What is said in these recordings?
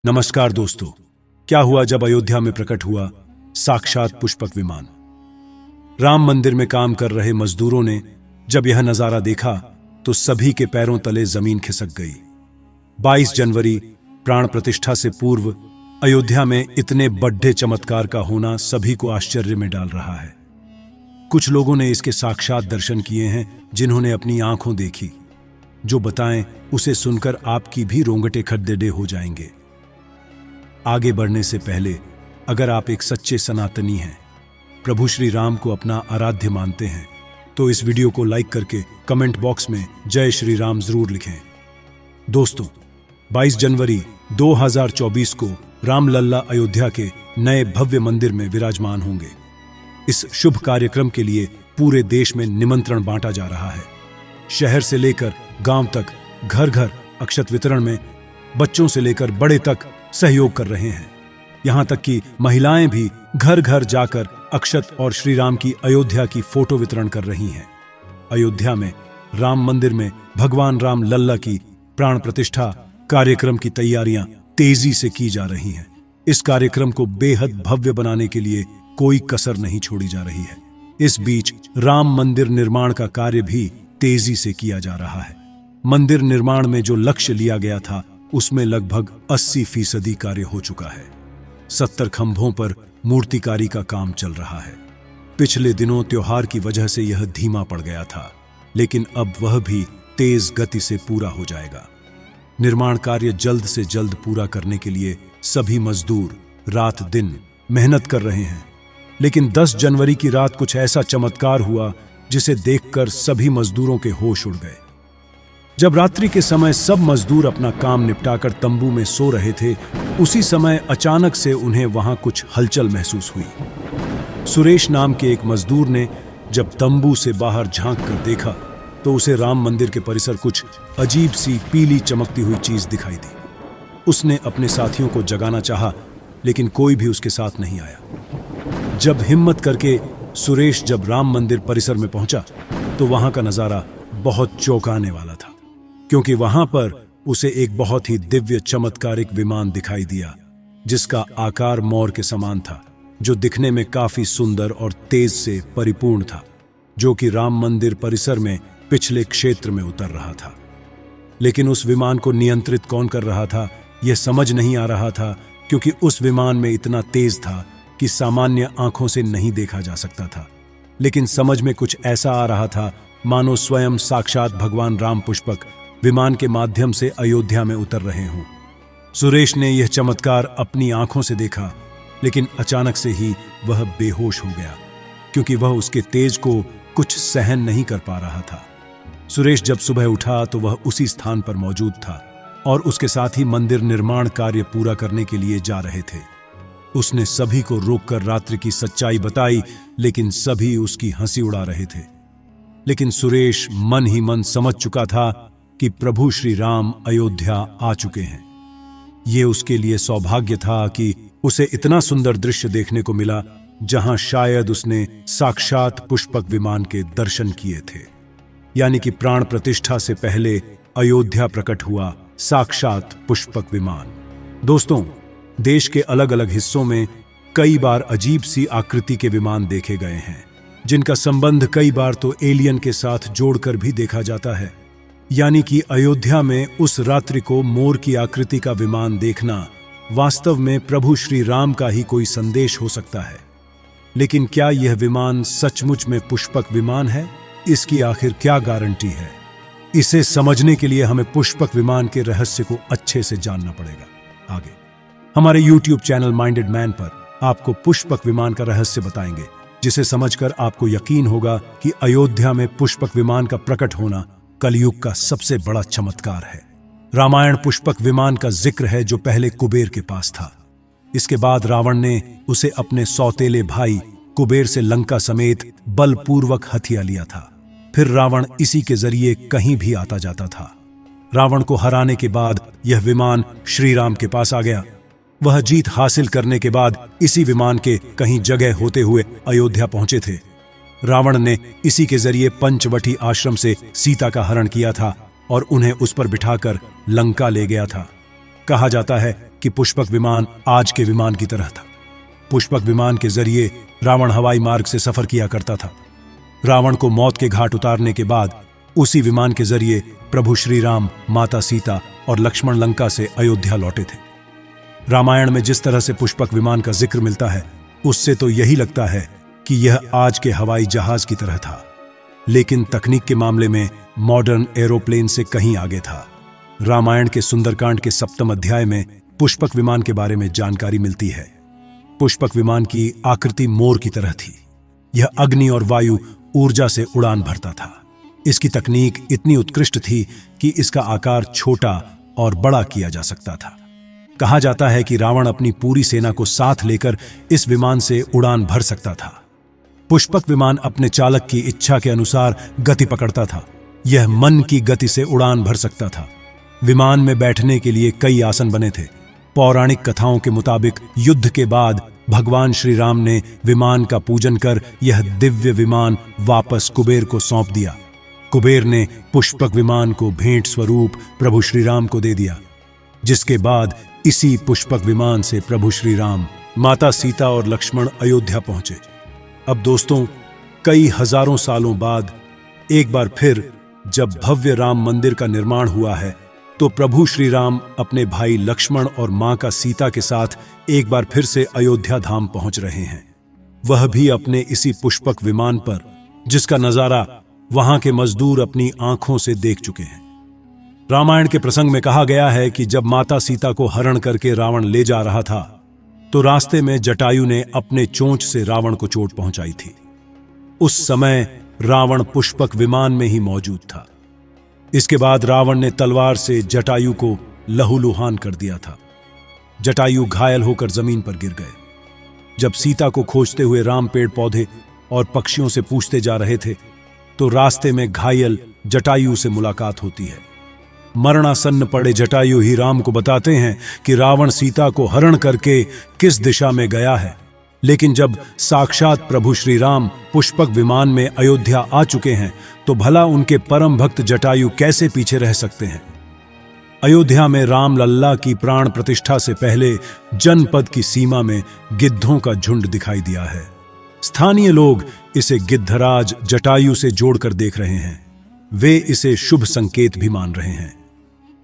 नमस्कार दोस्तों। क्या हुआ जब अयोध्या में प्रकट हुआ साक्षात पुष्पक विमान। राम मंदिर में काम कर रहे मजदूरों ने जब यह नजारा देखा तो सभी के पैरों तले जमीन खिसक गई। 22 जनवरी प्राण प्रतिष्ठा से पूर्व अयोध्या में इतने बड़े चमत्कार का होना सभी को आश्चर्य में डाल रहा है। कुछ लोगों ने इसके साक्षात दर्शन किए हैं, जिन्होंने अपनी आंखों देखी। जो बताएं उसे सुनकर आपकी भी रोंगटे खड़ेडे हो जाएंगे। आगे बढ़ने से पहले अगर आप एक सच्चे सनातनी हैं, प्रभु श्री राम को अपना आराध्य मानते हैं, तो इस वीडियो को लाइक करके कमेंट बॉक्स में जय श्री राम जरूर लिखें। दोस्तों, 22 जनवरी 2024 को रामलल्ला अयोध्या के नए भव्य मंदिर में विराजमान होंगे। इस शुभ कार्यक्रम के लिए पूरे देश में निमंत्रण बांटा जा रहा है। शहर से लेकर गांव तक घर घर अक्षत वितरण में बच्चों से लेकर बड़े तक सहयोग कर रहे हैं। यहां तक कि महिलाएं भी घर घर जाकर अक्षत और श्री राम की अयोध्या की फोटो वितरण कर रही हैं। अयोध्या में राम मंदिर में भगवान राम लल्ला की प्राण प्रतिष्ठा कार्यक्रम की तैयारियां तेजी से की जा रही हैं। इस कार्यक्रम को बेहद भव्य बनाने के लिए कोई कसर नहीं छोड़ी जा रही है। इस बीच राम मंदिर निर्माण का कार्य भी तेजी से किया जा रहा है। मंदिर निर्माण में जो लक्ष्य लिया गया था उसमें लगभग 80% कार्य हो चुका है। 70 खंभों पर मूर्तिकारी का काम चल रहा है। पिछले दिनों त्योहार की वजह से यह धीमा पड़ गया था, लेकिन अब वह भी तेज गति से पूरा हो जाएगा। निर्माण कार्य जल्द से जल्द पूरा करने के लिए सभी मजदूर रात दिन मेहनत कर रहे हैं। लेकिन 10 जनवरी की रात कुछ ऐसा चमत्कार हुआ जिसे देखकर सभी मजदूरों के होश उड़ गए। जब रात्रि के समय सब मजदूर अपना काम निपटाकर तंबू में सो रहे थे, उसी समय अचानक से उन्हें वहां कुछ हलचल महसूस हुई। सुरेश नाम के एक मजदूर ने जब तंबू से बाहर झांक कर देखा तो उसे राम मंदिर के परिसर कुछ अजीब सी पीली चमकती हुई चीज दिखाई दी। उसने अपने साथियों को जगाना चाहा, लेकिन कोई भी उसके साथ नहीं आया। जब हिम्मत करके सुरेश जब राम मंदिर परिसर में पहुंचा तो वहां का नजारा बहुत चौंकाने वाला था, क्योंकि वहां पर उसे एक बहुत ही दिव्य चमत्कारिक विमान दिखाई दिया, जिसका आकार मोर के समान था, जो दिखने में काफी सुंदर और तेज से परिपूर्ण था, जो कि राम मंदिर परिसर में पिछले क्षेत्र में उतर रहा था। लेकिन उस विमान को नियंत्रित कौन कर रहा था यह समझ नहीं आ रहा था, क्योंकि उस विमान में इतना तेज था कि सामान्य आंखों से नहीं देखा जा सकता था। लेकिन समझ में कुछ ऐसा आ रहा था मानो स्वयं साक्षात भगवान राम पुष्पक विमान के माध्यम से अयोध्या में उतर रहे हों। सुरेश ने यह चमत्कार अपनी आंखों से देखा, लेकिन अचानक से ही वह बेहोश हो गया, क्योंकि वह उसके तेज को कुछ सहन नहीं कर पा रहा था। सुरेश जब सुबह उठा तो वह उसी स्थान पर मौजूद था और उसके साथ ही मंदिर निर्माण कार्य पूरा करने के लिए जा रहे थे। उसने सभी को रोककर रात्रि की सच्चाई बताई, लेकिन सभी उसकी हंसी उड़ा रहे थे। लेकिन सुरेश मन ही मन समझ चुका था कि प्रभु श्री राम अयोध्या आ चुके हैं। ये उसके लिए सौभाग्य था कि उसे इतना सुंदर दृश्य देखने को मिला, जहां शायद उसने साक्षात पुष्पक विमान के दर्शन किए थे। यानी कि प्राण प्रतिष्ठा से पहले अयोध्या प्रकट हुआ साक्षात पुष्पक विमान। दोस्तों, देश के अलग अलग हिस्सों में कई बार अजीब सी आकृति के विमान देखे गए हैं, जिनका संबंध कई बार तो एलियन के साथ जोड़कर भी देखा जाता है। यानी कि अयोध्या में उस रात्रि को मोर की आकृति का विमान देखना वास्तव में प्रभु श्री राम का ही कोई संदेश हो सकता है। लेकिन क्या यह विमान सचमुच में पुष्पक विमान है? इसकी आखिर क्या गारंटी है? इसे समझने के लिए हमें पुष्पक विमान के रहस्य को अच्छे से जानना पड़ेगा। आगे हमारे YouTube चैनल माइंडेड मैन पर आपको पुष्पक विमान का रहस्य बताएंगे, जिसे समझकर आपको यकीन होगा कि अयोध्या में पुष्पक विमान का प्रकट होना कलयुग का सबसे बड़ा चमत्कार है। रामायण पुष्पक विमान का जिक्र है, जो पहले कुबेर के पास था। इसके बाद रावण ने उसे अपने सौतेले भाई कुबेर से लंका समेत बलपूर्वक हथिया लिया था। फिर रावण इसी के जरिए कहीं भी आता जाता था। रावण को हराने के बाद यह विमान श्री राम के पास आ गया। वह जीत हासिल करने के बाद इसी विमान के कहीं जगह होते हुए अयोध्या पहुंचे थे। रावण ने इसी के जरिए पंचवटी आश्रम से सीता का हरण किया था और उन्हें उस पर बिठाकर लंका ले गया था। कहा जाता है कि पुष्पक विमान आज के विमान की तरह था। पुष्पक विमान के जरिए रावण हवाई मार्ग से सफर किया करता था। रावण को मौत के घाट उतारने के बाद उसी विमान के जरिए प्रभु श्री राम, माता सीता और लक्ष्मण लंका से अयोध्या लौटे थे। रामायण में जिस तरह से पुष्पक विमान का जिक्र मिलता है, उससे तो यही लगता है कि यह आज के हवाई जहाज की तरह था, लेकिन तकनीक के मामले में मॉडर्न एरोप्लेन से कहीं आगे था। रामायण के सुंदरकांड के 7वें अध्याय में पुष्पक विमान के बारे में जानकारी मिलती है। पुष्पक विमान की आकृति मोर की तरह थी। यह अग्नि और वायु ऊर्जा से उड़ान भरता था। इसकी तकनीक इतनी उत्कृष्ट थी कि इसका आकार छोटा और बड़ा किया जा सकता था। कहा जाता है कि रावण अपनी पूरी सेना को साथ लेकर इस विमान से उड़ान भर सकता था। पुष्पक विमान अपने चालक की इच्छा के अनुसार गति पकड़ता था। यह मन की गति से उड़ान भर सकता था। विमान में बैठने के लिए कई आसन बने थे। पौराणिक कथाओं के मुताबिक युद्ध के बाद भगवान श्री राम ने विमान का पूजन कर यह दिव्य विमान वापस कुबेर को सौंप दिया। कुबेर ने पुष्पक विमान को भेंट स्वरूप प्रभु श्री राम को दे दिया, जिसके बाद इसी पुष्पक विमान से प्रभु श्री राम, माता सीता और लक्ष्मण अयोध्या पहुंचे। अब दोस्तों, कई हजारों सालों बाद एक बार फिर जब भव्य राम मंदिर का निर्माण हुआ है, तो प्रभु श्री राम अपने भाई लक्ष्मण और मां का सीता के साथ एक बार फिर से अयोध्या धाम पहुंच रहे हैं। वह भी अपने इसी पुष्पक विमान पर, जिसका नजारा वहां के मजदूर अपनी आंखों से देख चुके हैं। रामायण के प्रसंग में कहा गया है कि जब माता सीता को हरण करके रावण ले जा रहा था, तो रास्ते में जटायु ने अपने चोंच से रावण को चोट पहुंचाई थी। उस समय रावण पुष्पक विमान में ही मौजूद था। इसके बाद रावण ने तलवार से जटायु को लहूलुहान कर दिया था। जटायु घायल होकर जमीन पर गिर गए। जब सीता को खोजते हुए राम पेड़ पौधे और पक्षियों से पूछते जा रहे थे, तो रास्ते में घायल जटायु से मुलाकात होती है। मरणासन्न पड़े जटायु ही राम को बताते हैं कि रावण सीता को हरण करके किस दिशा में गया है। लेकिन जब साक्षात प्रभु श्री राम पुष्पक विमान में अयोध्या आ चुके हैं, तो भला उनके परम भक्त जटायु कैसे पीछे रह सकते हैं। अयोध्या में राम लल्ला की प्राण प्रतिष्ठा से पहले जनपद की सीमा में गिद्धों का झुंड दिखाई दिया है। स्थानीय लोग इसे गिद्धराज जटायु से जोड़कर देख रहे हैं। वे इसे शुभ संकेत भी मान रहे हैं।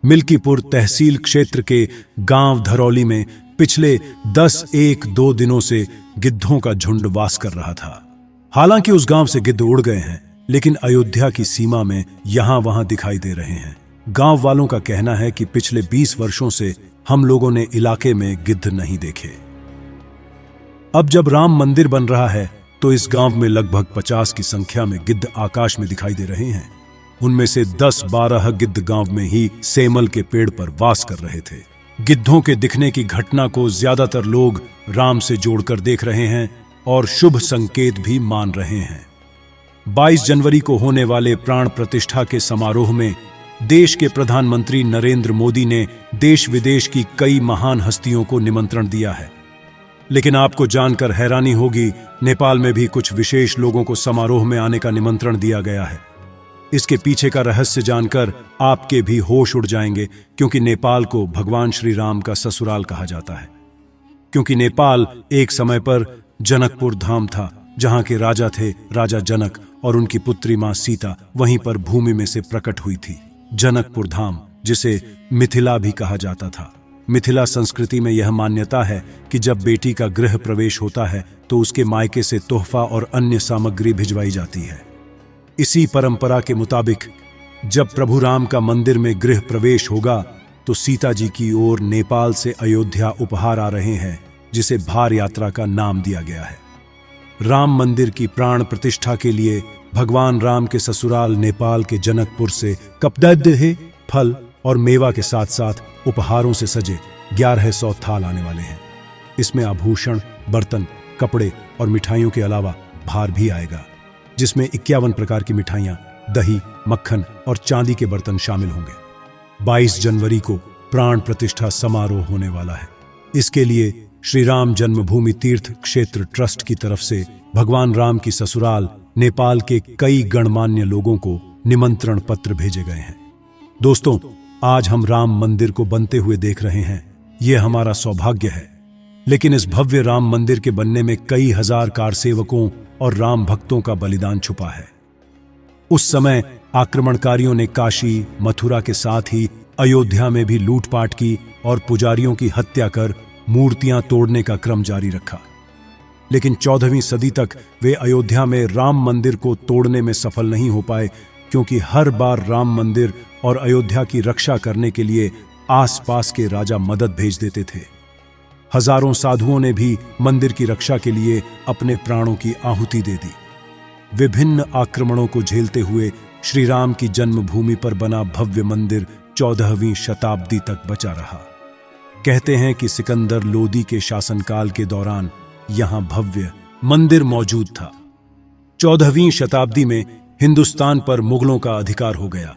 मिल्कीपुर तहसील क्षेत्र के गांव धरौली में पिछले 10-1-2 दिनों से गिद्धों का झुंड वास कर रहा था। हालांकि उस गांव से गिद्ध उड़ गए हैं, लेकिन अयोध्या की सीमा में यहां वहां दिखाई दे रहे हैं। गांव वालों का कहना है कि पिछले 20 वर्षों से हम लोगों ने इलाके में गिद्ध नहीं देखे। अब जब राम मंदिर बन रहा है, तो इस गांव में लगभग 50 की संख्या में गिद्ध आकाश में दिखाई दे रहे हैं। उनमें से 10-12 गिद्ध गांव में ही सेमल के पेड़ पर वास कर रहे थे। गिद्धों के दिखने की घटना को ज्यादातर लोग राम से जोड़कर देख रहे हैं और शुभ संकेत भी मान रहे हैं। 22 जनवरी को होने वाले प्राण प्रतिष्ठा के समारोह में देश के प्रधानमंत्री नरेंद्र मोदी ने देश विदेश की कई महान हस्तियों को निमंत्रण दिया है। लेकिन आपको जानकर हैरानी होगी, नेपाल में भी कुछ विशेष लोगों को समारोह में आने का निमंत्रण दिया गया है। इसके पीछे का रहस्य जानकर आपके भी होश उड़ जाएंगे, क्योंकि नेपाल को भगवान श्री राम का ससुराल कहा जाता है। क्योंकि नेपाल एक समय पर जनकपुर धाम था, जहां के राजा थे राजा जनक, और उनकी पुत्री मां सीता वहीं पर भूमि में से प्रकट हुई थी। जनकपुर धाम, जिसे मिथिला भी कहा जाता था। मिथिला संस्कृति में यह मान्यता है कि जब बेटी का गृह प्रवेश होता है, तो उसके मायके से तोहफा और अन्य सामग्री भिजवाई जाती है। इसी परंपरा के मुताबिक जब प्रभु राम का मंदिर में गृह प्रवेश होगा, तो सीता जी की ओर नेपाल से अयोध्या उपहार आ रहे हैं, जिसे भार यात्रा का नाम दिया गया है। राम मंदिर की प्राण प्रतिष्ठा के लिए भगवान राम के ससुराल नेपाल के जनकपुर से कपदह फल और मेवा के साथ साथ उपहारों से सजे 1100 थाल आने वाले हैं। इसमें आभूषण, बर्तन, कपड़े और मिठाइयों के अलावा भार भी आएगा, जिसमें 51 प्रकार की मिठाइयां, दही, मक्खन और चांदी के बर्तन शामिल होंगे। 22 जनवरी को प्राण प्रतिष्ठा समारोह होने वाला है। इसके लिए श्री राम जन्मभूमि तीर्थ क्षेत्र ट्रस्ट की तरफ से भगवान राम की ससुराल नेपाल के कई गणमान्य लोगों को निमंत्रण पत्र भेजे गए हैं। दोस्तों, आज हम राम मंदिर को बनते हुए देख रहे हैं, ये हमारा सौभाग्य है। लेकिन इस भव्य राम मंदिर के बनने में कई हजार कारसेवकों और राम भक्तों का बलिदान छुपा है। उस समय आक्रमणकारियों ने काशी, मथुरा के साथ ही अयोध्या में भी लूटपाट की और पुजारियों की हत्या कर मूर्तियां तोड़ने का क्रम जारी रखा। लेकिन 14वीं सदी तक वे अयोध्या में राम मंदिर को तोड़ने में सफल नहीं हो पाए, क्योंकि हर बार राम मंदिर और अयोध्या की रक्षा करने के लिए आसपास के राजा मदद भेज देते थे। हजारों साधुओं ने भी मंदिर की रक्षा के लिए अपने प्राणों की आहुति दे दी। विभिन्न आक्रमणों को झेलते हुए श्री राम की जन्मभूमि पर बना भव्य मंदिर 14वीं शताब्दी तक बचा रहा। कहते हैं कि सिकंदर लोदी के शासनकाल के दौरान यहां भव्य मंदिर मौजूद था। 14वीं शताब्दी में हिंदुस्तान पर मुगलों का अधिकार हो गया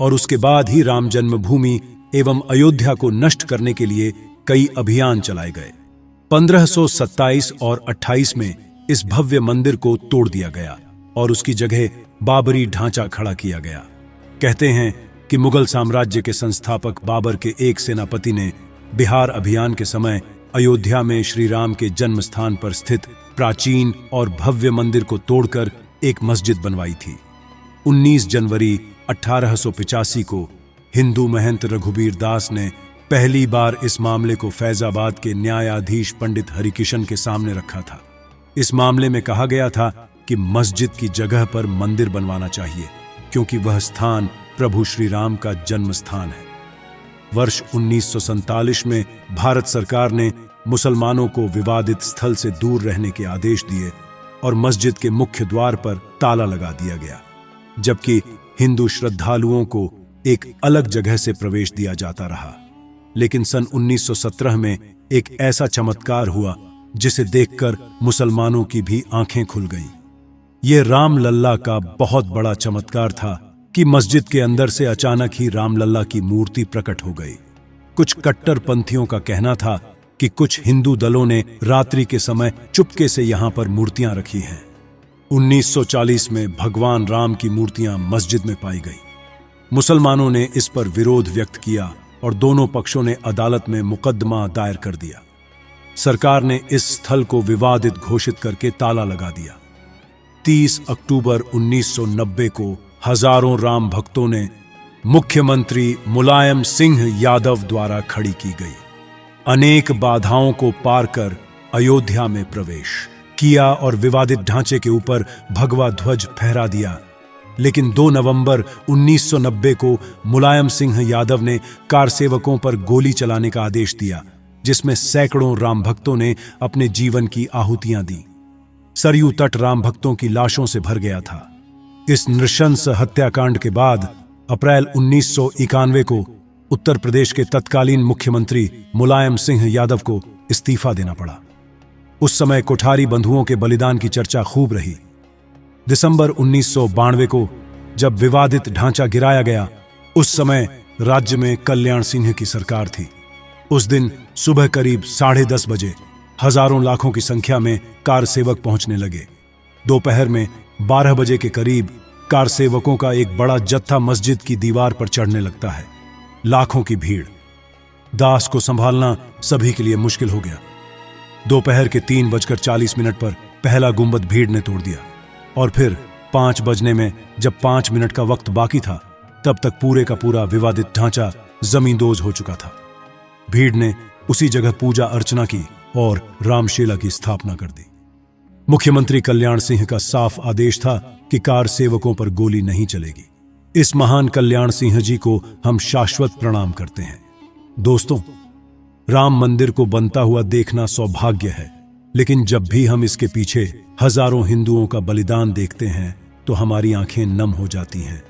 और उसके बाद ही राम जन्मभूमि एवं अयोध्या को नष्ट करने के लिए कई अभियान चलाए गए। 1527 और 28 में इस भव्य मंदिर को तोड़ दिया गया और उसकी जगह बाबरी ढांचा खड़ा किया गया। कहते हैं कि मुगल साम्राज्य के संस्थापक बाबर के एक सेनापति ने बिहार अभियान के समय अयोध्या में श्री राम के जन्म स्थान पर स्थित प्राचीन और भव्य मंदिर को तोड़कर एक मस्जिद बनवाई थी। 19 जनवरी 1885 को हिंदू महंत रघुबीर दास ने पहली बार इस मामले को फैजाबाद के न्यायाधीश पंडित हरिकिशन के सामने रखा था। इस मामले में कहा गया था कि मस्जिद की जगह पर मंदिर बनवाना चाहिए, क्योंकि वह स्थान प्रभु श्री राम का जन्म स्थान है। वर्ष 1947 में भारत सरकार ने मुसलमानों को विवादित स्थल से दूर रहने के आदेश दिए और मस्जिद के मुख्य द्वार पर ताला लगा दिया गया, जबकि हिंदू श्रद्धालुओं को एक अलग जगह से प्रवेश दिया जाता रहा। लेकिन सन 1917 में एक ऐसा चमत्कार हुआ जिसे देखकर मुसलमानों की भी आंखें खुल गईं। यह रामलल्ला का बहुत बड़ा चमत्कार था कि मस्जिद के अंदर से अचानक ही रामलल्ला की मूर्ति प्रकट हो गई। कुछ कट्टरपंथियों का कहना था कि कुछ हिंदू दलों ने रात्रि के समय चुपके से यहां पर मूर्तियां रखी हैं। 1940 में भगवान राम की मूर्तियां मस्जिद में पाई गई। मुसलमानों ने इस पर विरोध व्यक्त किया और दोनों पक्षों ने अदालत में मुकदमा दायर कर दिया। सरकार ने इस स्थल को विवादित घोषित करके ताला लगा दिया। 30 अक्टूबर 1990 को हजारों राम भक्तों ने मुख्यमंत्री मुलायम सिंह यादव द्वारा खड़ी की गई अनेक बाधाओं को पार कर अयोध्या में प्रवेश किया और विवादित ढांचे के ऊपर भगवा ध्वज फहरा दिया। लेकिन 2 नवंबर 1990 को मुलायम सिंह यादव ने कारसेवकों पर गोली चलाने का आदेश दिया, जिसमें सैकड़ों राम भक्तों ने अपने जीवन की आहुतियां दी। सरयू तट राम भक्तों की लाशों से भर गया था। इस नृशंस हत्याकांड के बाद अप्रैल 1991 को उत्तर प्रदेश के तत्कालीन मुख्यमंत्री मुलायम सिंह यादव को इस्तीफा देना पड़ा। उस समय कोठारी बंधुओं के बलिदान की चर्चा खूब रही। दिसंबर 1992 को जब विवादित ढांचा गिराया गया, उस समय राज्य में कल्याण सिंह की सरकार थी। उस दिन सुबह करीब 10:30 बजे हजारों लाखों की संख्या में कारसेवक पहुंचने लगे। दोपहर में 12 बजे के करीब कारसेवकों का एक बड़ा जत्था मस्जिद की दीवार पर चढ़ने लगता है। लाखों की भीड़, दास को संभालना सभी के लिए मुश्किल हो गया। दोपहर के 3:40 पर पहला गुंबद भीड़ ने तोड़ दिया और फिर 5 बजने में जब 5 मिनट का वक्त बाकी था, तब तक पूरे का पूरा विवादित ढांचा जमींदोज हो चुका था। भीड़ ने उसी जगह पूजा अर्चना की और रामशिला की स्थापना कर दी। मुख्यमंत्री कल्याण सिंह का साफ आदेश था कि कार सेवकों पर गोली नहीं चलेगी। इस महान कल्याण सिंह जी को हम शाश्वत प्रणाम करते हैं। दोस्तों, राम मंदिर को बनता हुआ देखना सौभाग्य है, लेकिन जब भी हम इसके पीछे हजारों हिंदुओं का बलिदान देखते हैं तो हमारी आंखें नम हो जाती हैं।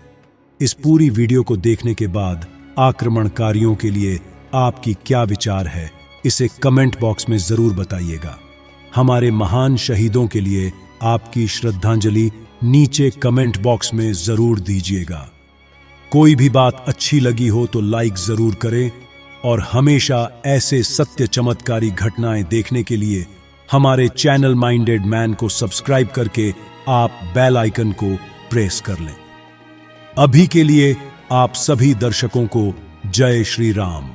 इस पूरी वीडियो को देखने के बाद आक्रमणकारियों के लिए आपकी क्या विचार है, इसे कमेंट बॉक्स में जरूर बताइएगा। हमारे महान शहीदों के लिए आपकी श्रद्धांजलि नीचे कमेंट बॉक्स में जरूर दीजिएगा। कोई भी बात अच्छी लगी हो तो लाइक जरूर करें और हमेशा ऐसे सत्य चमत्कारी घटनाएं देखने के लिए हमारे चैनल माइंडेड मैन को सब्सक्राइब करके आप बेल आइकन को प्रेस कर लें। अभी के लिए आप सभी दर्शकों को जय श्री राम।